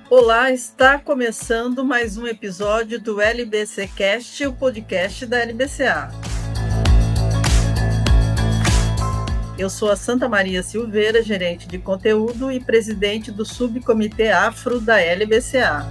Olá, está começando mais um episódio do LBC Cast, o podcast da LBCA. Eu sou a Santa Maria Silveira, gerente de conteúdo e presidente do Subcomitê Afro da LBCA.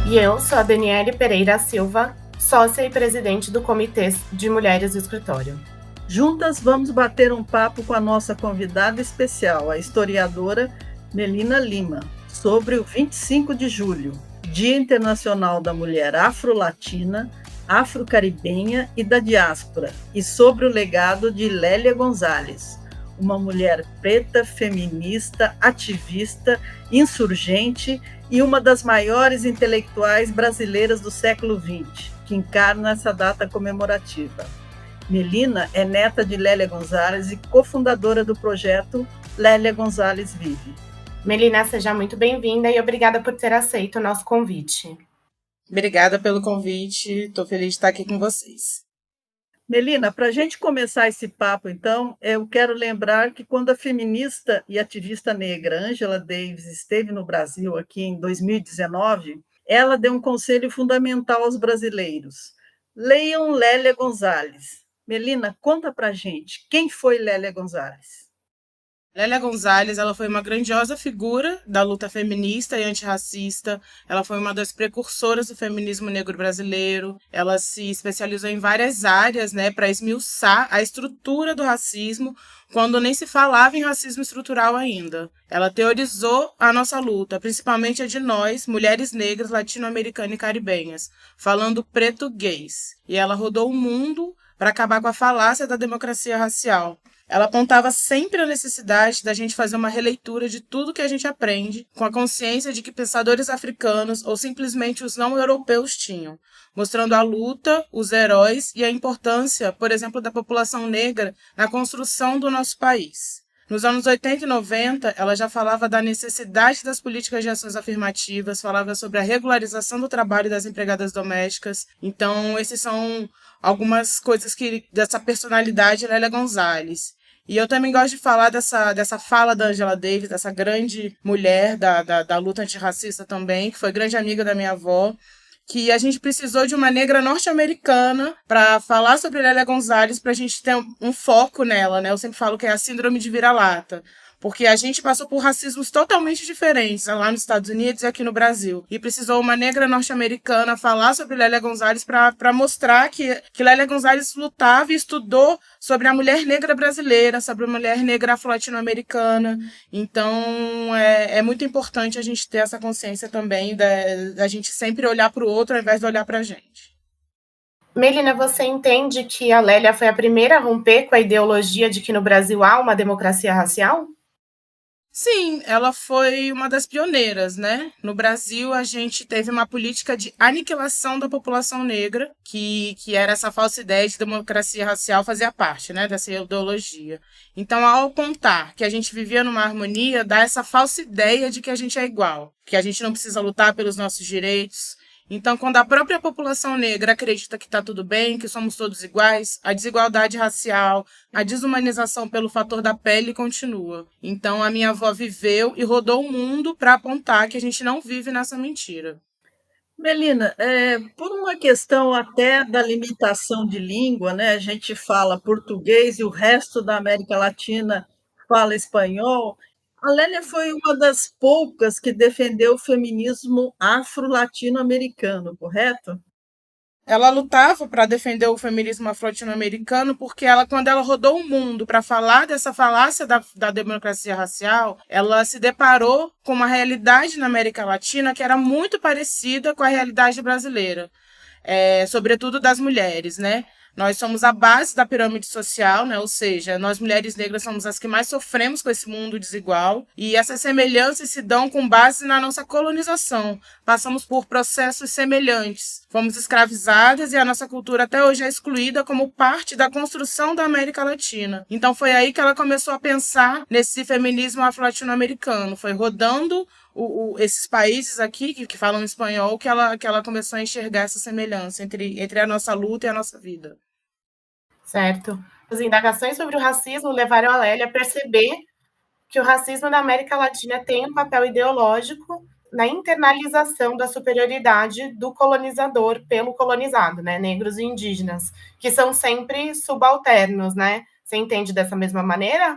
E eu sou a Daniele Pereira Silva, sócia e presidente do Comitê de Mulheres do Escritório. Juntas vamos bater um papo com a nossa convidada especial, a historiadora Melina Lima, sobre o 25 de julho, Dia Internacional da Mulher Afro-Latina, Afro-Caribenha e da Diáspora, e sobre o legado de Lélia Gonzalez, uma mulher preta, feminista, ativista, insurgente e uma das maiores intelectuais brasileiras do século XX, que encarna essa data comemorativa. Melina é neta de Lélia Gonzalez e cofundadora do projeto Lélia Gonzalez Vive. Melina, seja muito bem-vinda e obrigada por ter aceito o nosso convite. Obrigada pelo convite, estou feliz de estar aqui com vocês. Melina, para a gente começar esse papo, então, eu quero lembrar que quando a feminista e ativista negra Angela Davis esteve no Brasil, aqui em 2019, ela deu um conselho fundamental aos brasileiros. Leiam Lélia Gonzalez. Melina, conta para a gente, quem foi Lélia Gonzalez? Lélia Gonzalez, ela foi uma grandiosa figura da luta feminista e antirracista. Ela foi uma das precursoras do feminismo negro brasileiro. Ela se especializou em várias áreas, para esmiuçar a estrutura do racismo, quando nem se falava em racismo estrutural ainda. Ela teorizou a nossa luta, principalmente a de nós, mulheres negras, latino-americanas e caribenhas, falando preto-gays. E ela rodou o mundo para acabar com a falácia da democracia racial. Ela apontava sempre a necessidade da gente fazer uma releitura de tudo que a gente aprende, com a consciência de que pensadores africanos ou simplesmente os não-europeus tinham, mostrando a luta, os heróis e a importância, por exemplo, da população negra na construção do nosso país. Nos anos 80 e 90, ela já falava da necessidade das políticas de ações afirmativas, falava sobre a regularização do trabalho das empregadas domésticas. Então, esses são algumas coisas dessa personalidade Lélia Gonzalez. E eu também gosto de falar dessa fala da Angela Davis, dessa grande mulher da luta antirracista também, que foi grande amiga da minha avó, que a gente precisou de uma negra norte-americana para falar sobre Lélia Gonzalez, para a gente ter um foco nela, Eu sempre falo que é a síndrome de vira-lata, porque a gente passou por racismos totalmente diferentes lá nos Estados Unidos e aqui no Brasil. E precisou uma negra norte-americana falar sobre Lélia Gonzalez para mostrar que Lélia Gonzalez lutava e estudou sobre a mulher negra brasileira, sobre a mulher negra afro-latino-americana. Então, é muito importante a gente ter essa consciência também da gente sempre olhar para o outro ao invés de olhar para a gente. Melina, você entende que a Lélia foi a primeira a romper com a ideologia de que no Brasil há uma democracia racial? Sim, ela foi uma das pioneiras, No Brasil, a gente teve uma política de aniquilação da população negra, que era essa falsa ideia de democracia racial fazia parte, dessa ideologia. Então, ao apontar que a gente vivia numa harmonia, dá essa falsa ideia de que a gente é igual, que a gente não precisa lutar pelos nossos direitos. Então, quando a própria população negra acredita que está tudo bem, que somos todos iguais, a desigualdade racial, a desumanização pelo fator da pele continua. Então, a minha avó viveu e rodou o mundo para apontar que a gente não vive nessa mentira. Melina, por uma questão até da limitação de língua, a gente fala português e o resto da América Latina fala espanhol. A Lélia foi uma das poucas que defendeu o feminismo afro-latino-americano, correto? Ela lutava para defender o feminismo afro-latino-americano porque quando ela rodou o mundo para falar dessa falácia da democracia racial, ela se deparou com uma realidade na América Latina que era muito parecida com a realidade brasileira, sobretudo das mulheres, Nós somos a base da pirâmide social, Ou seja, nós mulheres negras somos as que mais sofremos com esse mundo desigual. E essas semelhanças se dão com base na nossa colonização. Passamos por processos semelhantes. Fomos escravizadas e a nossa cultura até hoje é excluída como parte da construção da América Latina. Então foi aí que ela começou a pensar nesse feminismo afro-latino-americano. Foi rodando esses países aqui que falam espanhol que ela começou a enxergar essa semelhança entre a nossa luta e a nossa vida. Certo. As indagações sobre o racismo levaram a Lélia a perceber que o racismo na América Latina tem um papel ideológico na internalização da superioridade do colonizador pelo colonizado, né? Negros e indígenas, que são sempre subalternos, né? Você entende dessa mesma maneira?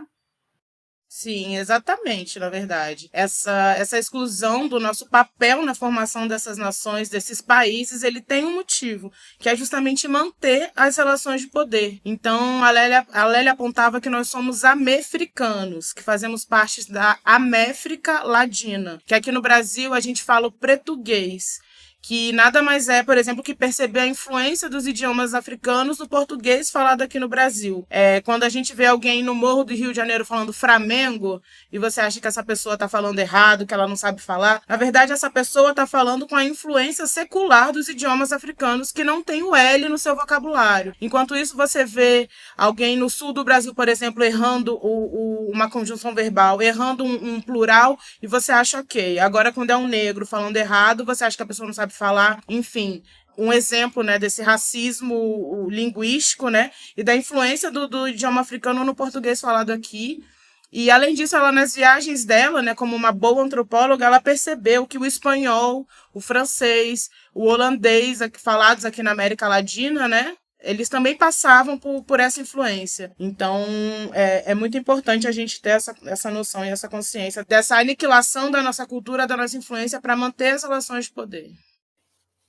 Sim, exatamente, na verdade. Essa exclusão do nosso papel na formação dessas nações, desses países, ele tem um motivo, que é justamente manter as relações de poder. Então, a Lélia apontava que nós somos amefricanos, que fazemos parte da Améfrica Ladina, que aqui no Brasil a gente fala o português, que nada mais é, por exemplo, que perceber a influência dos idiomas africanos no português falado aqui no Brasil. Quando a gente vê alguém no Morro do Rio de Janeiro falando Flamengo, e você acha que essa pessoa está falando errado, que ela não sabe falar, na verdade essa pessoa está falando com a influência secular dos idiomas africanos, que não tem o L no seu vocabulário. Enquanto isso, você vê alguém no sul do Brasil, por exemplo, errando uma conjunção verbal, errando um plural, e você acha ok. Agora, quando é um negro falando errado, você acha que a pessoa não sabe falar, enfim, um exemplo, né, desse racismo linguístico, né, e da influência do idioma africano no português falado aqui. E, além disso, ela, nas viagens dela, né, como uma boa antropóloga, ela percebeu que o espanhol, o francês, o holandês, falados aqui na América Latina, né, eles também passavam por essa influência. Então, é muito importante a gente ter essa noção e essa consciência dessa aniquilação da nossa cultura, da nossa influência, para manter as relações de poder.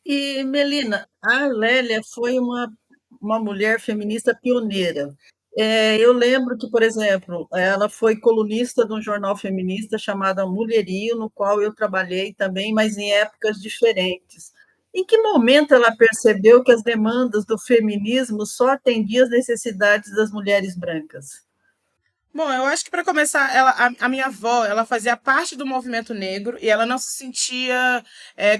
E, Melina, a Lélia foi uma mulher feminista pioneira. Eu lembro que, por exemplo, ela foi colunista de um jornal feminista chamado Mulherio, no qual eu trabalhei também, mas em épocas diferentes. Em que momento ela percebeu que as demandas do feminismo só atendiam às necessidades das mulheres brancas? Bom, eu acho que para começar, a minha avó, ela fazia parte do movimento negro e ela não se sentia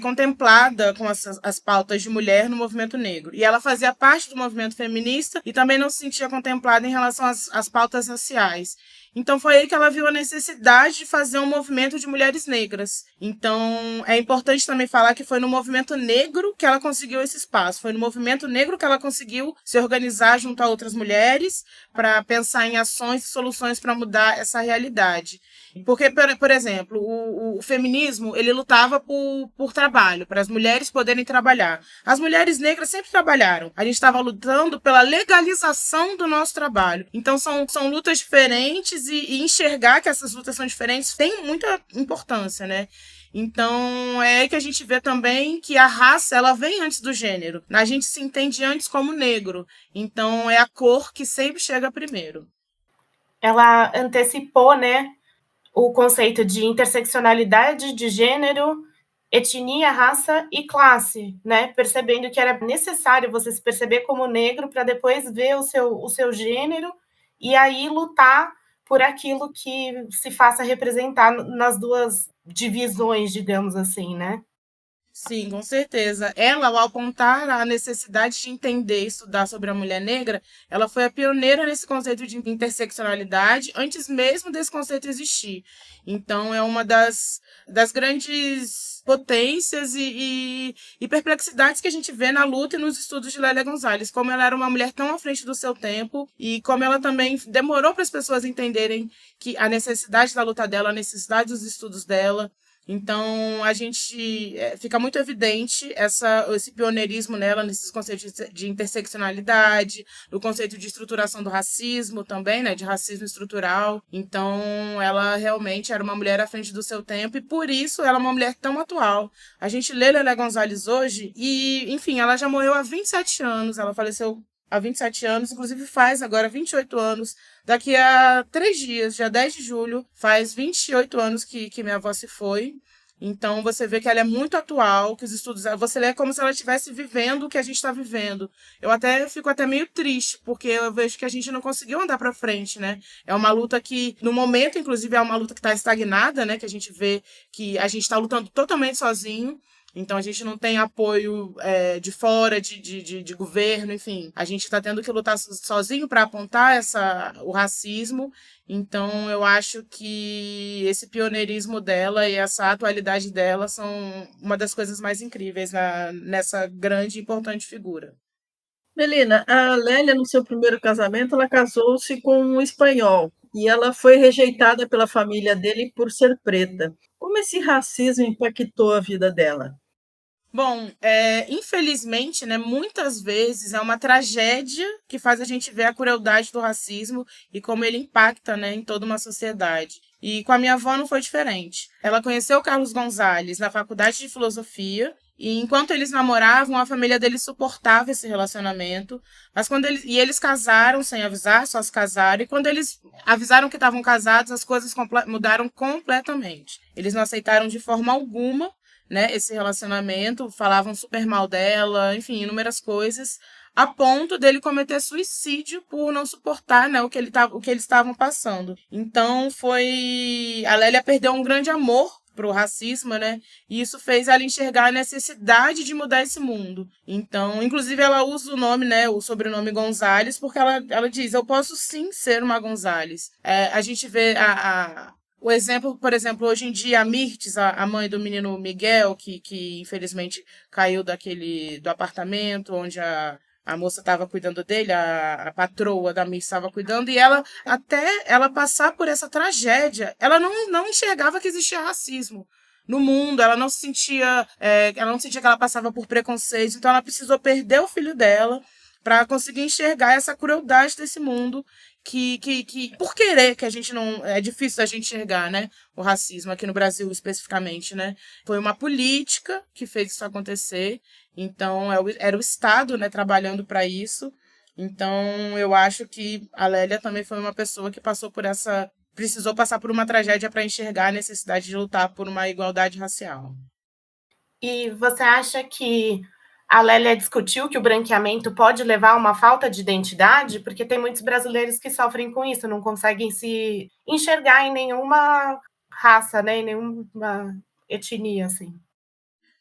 contemplada com as pautas de mulher no movimento negro. E ela fazia parte do movimento feminista e também não se sentia contemplada em relação às pautas raciais. Então foi aí que ela viu a necessidade de fazer um movimento de mulheres negras. Então é importante também falar que foi no movimento negro que ela conseguiu esse espaço. Foi no movimento negro que ela conseguiu se organizar junto a outras mulheres para pensar em ações e soluções para mudar essa realidade. Porque, por exemplo, o feminismo, ele lutava por trabalho, para as mulheres poderem trabalhar. As mulheres negras sempre trabalharam. A gente estava lutando pela legalização do nosso trabalho. Então, são lutas diferentes e enxergar que essas lutas são diferentes tem muita importância, né? Então, é aí que a gente vê também que a raça, ela vem antes do gênero. A gente se entende antes como negro. Então, é a cor que sempre chega primeiro. Ela antecipou, né, o conceito de interseccionalidade de gênero, etnia, raça e classe, né? Percebendo que era necessário você se perceber como negro para depois ver o seu gênero e aí lutar por aquilo que se faça representar nas duas divisões, digamos assim, né? Sim, com certeza. Ela, ao apontar a necessidade de entender e estudar sobre a mulher negra, ela foi a pioneira nesse conceito de interseccionalidade, antes mesmo desse conceito existir. Então, é uma das grandes potências e perplexidades que a gente vê na luta e nos estudos de Lélia Gonzalez, como ela era uma mulher tão à frente do seu tempo e como ela também demorou para as pessoas entenderem que a necessidade da luta dela, a necessidade dos estudos dela. Então, a gente fica muito evidente esse pioneirismo nela, nesses conceitos de interseccionalidade, no conceito de estruturação do racismo também, né, de racismo estrutural. Então, ela realmente era uma mulher à frente do seu tempo e, por isso, ela é uma mulher tão atual. A gente lê Lélia Gonzalez hoje e, enfim, ela já morreu há 27 anos, ela faleceu há 27 anos, inclusive faz agora 28 anos. Daqui a 3 dias, dia 10 de julho, faz 28 anos que minha avó se foi. Então, você vê que ela é muito atual, que os estudos... Você lê como se ela estivesse vivendo o que a gente está vivendo. Eu fico até meio triste, porque eu vejo que a gente não conseguiu andar para frente, né? É uma luta que, no momento, inclusive, é uma luta que está estagnada, né? Que a gente vê que a gente está lutando totalmente sozinho. Então, a gente não tem apoio de fora, de governo, enfim. A gente está tendo que lutar sozinho para apontar o racismo. Então, eu acho que esse pioneirismo dela e essa atualidade dela são uma das coisas mais incríveis nessa grande e importante figura. Melina, a Lélia, no seu primeiro casamento, ela casou-se com um espanhol, e ela foi rejeitada pela família dele por ser preta. Como esse racismo impactou a vida dela? Bom, infelizmente, né, muitas vezes é uma tragédia que faz a gente ver a crueldade do racismo e como ele impacta, né, em toda uma sociedade. E com a minha avó não foi diferente. Ela conheceu o Carlos Gonzalez na faculdade de filosofia e enquanto eles namoravam, a família dele suportava esse relacionamento. Mas eles casaram sem avisar, só se casaram. E quando eles avisaram que estavam casados, as coisas mudaram completamente. Eles não aceitaram de forma alguma, né, esse relacionamento, falavam super mal dela, enfim, inúmeras coisas, a ponto dele cometer suicídio por não suportar, né, o que eles estavam passando. Então a Lélia perdeu um grande amor pro racismo, né? E isso fez ela enxergar a necessidade de mudar esse mundo. Então, inclusive, ela usa o nome, né, o sobrenome Gonzalez, porque ela diz, eu posso sim ser uma Gonzalez. A gente vê o exemplo, por exemplo, hoje em dia, a Mirtes, a mãe do menino Miguel, que infelizmente caiu do apartamento onde a moça estava cuidando dele, a patroa da Mirtes estava cuidando, e até ela passar por essa tragédia, ela não enxergava que existia racismo no mundo, ela não sentia que ela passava por preconceito, então ela precisou perder o filho dela para conseguir enxergar essa crueldade desse mundo que por querer que a gente não... É difícil a gente enxergar, né? O racismo aqui no Brasil, especificamente, né? Foi uma política que fez isso acontecer. Então, era o Estado, né, trabalhando para isso. Então, eu acho que a Lélia também foi uma pessoa que precisou passar por uma tragédia para enxergar a necessidade de lutar por uma igualdade racial. E você acha que a Lélia discutiu que o branqueamento pode levar a uma falta de identidade? Porque tem muitos brasileiros que sofrem com isso, não conseguem se enxergar em nenhuma raça, né, em nenhuma etnia, assim.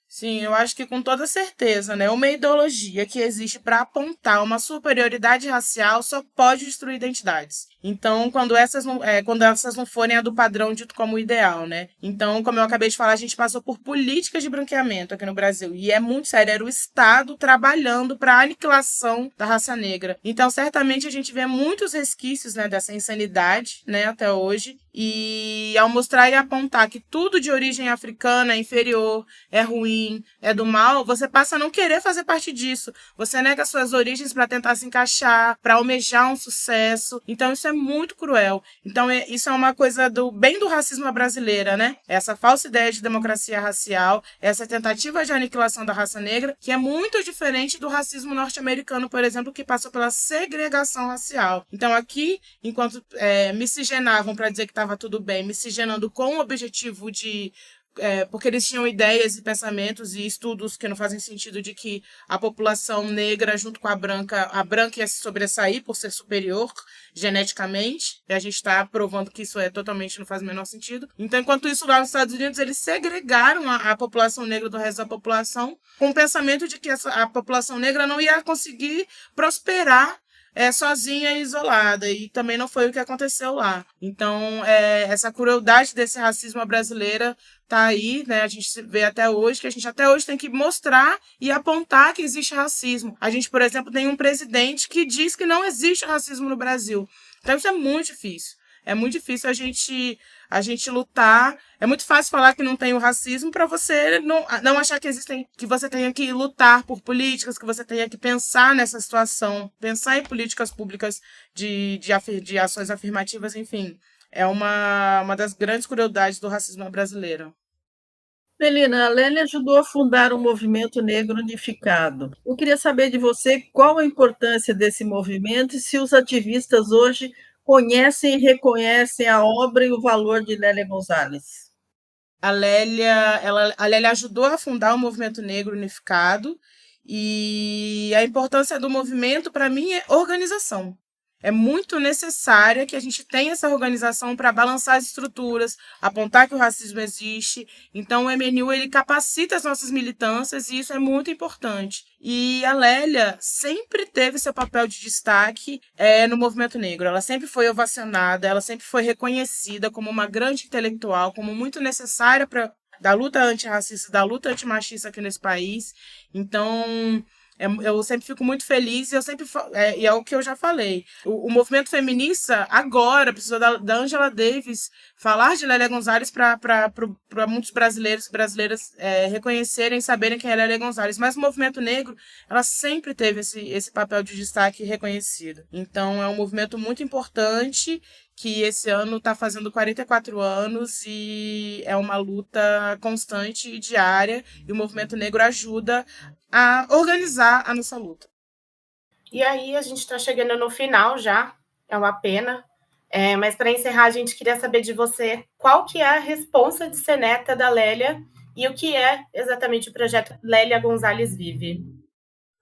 Sim, eu acho que com toda certeza, né? Uma ideologia que existe para apontar uma superioridade racial só pode destruir identidades. Então, quando essas não forem a do padrão dito como ideal, né? Então, como eu acabei de falar, a gente passou por políticas de branqueamento aqui no Brasil. E é muito sério, era o Estado trabalhando para a aniquilação da raça negra. Então, certamente a gente vê muitos resquícios, né, dessa insanidade, né, até hoje. E ao mostrar e apontar que tudo de origem africana é inferior, é ruim, é do mal, você passa a não querer fazer parte disso. Você nega suas origens para tentar se encaixar, para almejar um sucesso. Então isso é muito cruel. Então isso é uma coisa bem do racismo brasileira, né? Essa falsa ideia de democracia racial, essa tentativa de aniquilação da raça negra, que é muito diferente do racismo norte-americano, por exemplo, que passou pela segregação racial. Então aqui, enquanto miscigenavam para dizer que estava tudo bem, miscigenando com o objetivo de... porque eles tinham ideias e pensamentos e estudos que não fazem sentido de que a população negra junto com a branca ia se sobressair por ser superior geneticamente, e a gente está provando que isso totalmente não faz o menor sentido. Então, enquanto isso, lá nos Estados Unidos, eles segregaram a população negra do resto da população com o pensamento de que a população negra não ia conseguir prosperar sozinha e isolada, e também não foi o que aconteceu lá. Então, essa crueldade desse racismo brasileiro tá aí, né? A gente vê até hoje, que a gente até hoje tem que mostrar e apontar que existe racismo. A gente, por exemplo, tem um presidente que diz que não existe racismo no Brasil. Então, isso é muito difícil. É muito difícil a gente lutar. É muito fácil falar que não tem o racismo para você não achar que você tenha que lutar por políticas, que você tenha que pensar nessa situação, pensar em políticas públicas de ações afirmativas, enfim. É uma das grandes crueldades do racismo brasileiro. Melina, a Lélia ajudou a fundar o Movimento Negro Unificado. Eu queria saber de você qual a importância desse movimento e se os ativistas hoje conhecem e reconhecem a obra e o valor de Lélia Gonzalez. A Lélia ajudou a fundar o Movimento Negro Unificado e a importância do movimento, para mim, é organização. É muito necessária que a gente tenha essa organização para balançar as estruturas, apontar que o racismo existe. Então, o MNU ele capacita as nossas militâncias e isso é muito importante. E a Lélia sempre teve seu papel de destaque no movimento negro. Ela sempre foi ovacionada, ela sempre foi reconhecida como uma grande intelectual, como muito necessária da luta antirracista, da luta antimachista aqui nesse país. Então, Eu sempre fico muito feliz e e é o que eu já falei. O movimento feminista agora precisou da Angela Davis falar de Lélia Gonzalez para muitos brasileiros e brasileiras reconhecerem, saberem quem é Lélia Gonzalez. Mas o movimento negro, ela sempre teve esse papel de destaque reconhecido. Então é um movimento muito importante que esse ano está fazendo 44 anos e é uma luta constante e diária, e o movimento negro ajuda a organizar a nossa luta. E aí a gente está chegando no final já, é uma pena, mas para encerrar a gente queria saber de você qual que é a responsa de ser neta da Lélia e o que é exatamente o projeto Lélia Gonzalez Vive.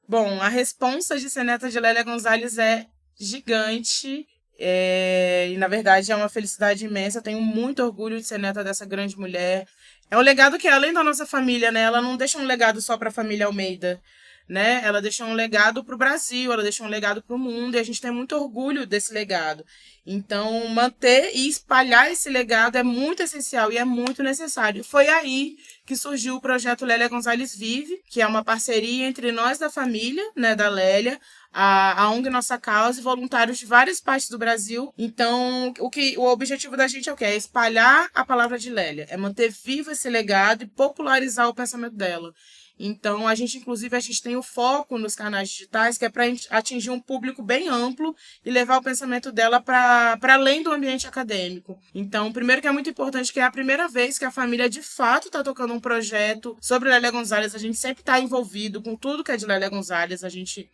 Bom, a responsa de ser neta de Lélia Gonzalez é gigante. E na verdade é uma felicidade imensa. Eu tenho muito orgulho de ser neta dessa grande mulher. É um legado que, além da nossa família, né, ela não deixa um legado só para a família Almeida, né? Ela deixou um legado para o Brasil, ela deixou um legado para o mundo, e a gente tem muito orgulho desse legado. Então, manter e espalhar esse legado é muito essencial e é muito necessário. Foi aí que surgiu o projeto Lélia Gonzalez Vive, que é uma parceria entre nós da família, né, da Lélia, a ONG Nossa Causa e voluntários de várias partes do Brasil. Então, o objetivo da gente é o quê? É espalhar a palavra de Lélia, é manter vivo esse legado e popularizar o pensamento dela. Então, inclusive, a gente tem o foco nos canais digitais, que é para atingir um público bem amplo e levar o pensamento dela para além do ambiente acadêmico. Então, primeiro que é muito importante, que é a primeira vez que a família, de fato, está tocando um projeto sobre Lélia Gonzalez. A gente sempre está envolvido com tudo que é de Lélia Gonzalez. A gente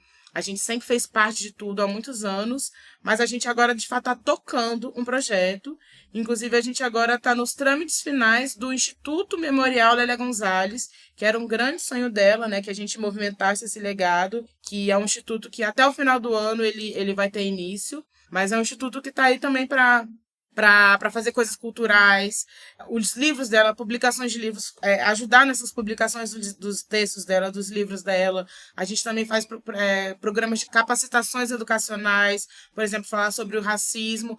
sempre fez parte de tudo há muitos anos, mas a gente agora, de fato, está tocando um projeto. Inclusive, a gente agora está nos trâmites finais do Instituto Memorial Lélia Gonzalez, que era um grande sonho dela, né, que a gente movimentasse esse legado, que é um instituto que até o final do ano ele vai ter início, mas é um instituto que está aí também para fazer coisas culturais, os livros dela, publicações de livros, ajudar nessas publicações dos textos dela, dos livros dela. A gente também faz programas de capacitações educacionais, por exemplo, falar sobre o racismo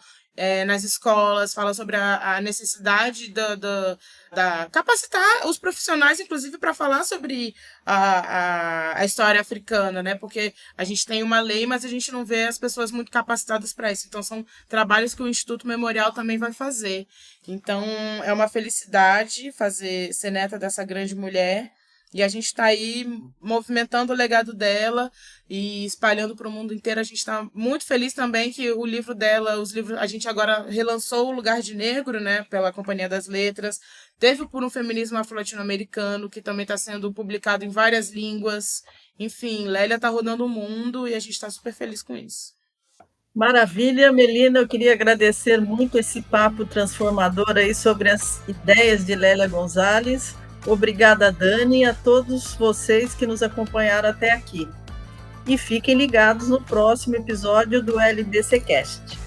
nas escolas, falar sobre a necessidade da capacitar os profissionais, inclusive, para falar sobre a história africana, né? Porque a gente tem uma lei, mas a gente não vê as pessoas muito capacitadas para isso. Então, são trabalhos que o Instituto Memorial também vai fazer. Então, é uma felicidade ser neta dessa grande mulher. E a gente está aí movimentando o legado dela e espalhando para o mundo inteiro. A gente está muito feliz também que o livro dela, a gente agora relançou O Lugar de Negro, né, pela Companhia das Letras. Teve Por um Feminismo Afro-Latino-Americano, que também está sendo publicado em várias línguas. Enfim, Lélia está rodando o mundo e a gente está super feliz com isso. Maravilha, Melina, eu queria agradecer muito esse papo transformador aí sobre as ideias de Lélia Gonzalez. Obrigada, Dani, e a todos vocês que nos acompanharam até aqui. E fiquem ligados no próximo episódio do LBCcast.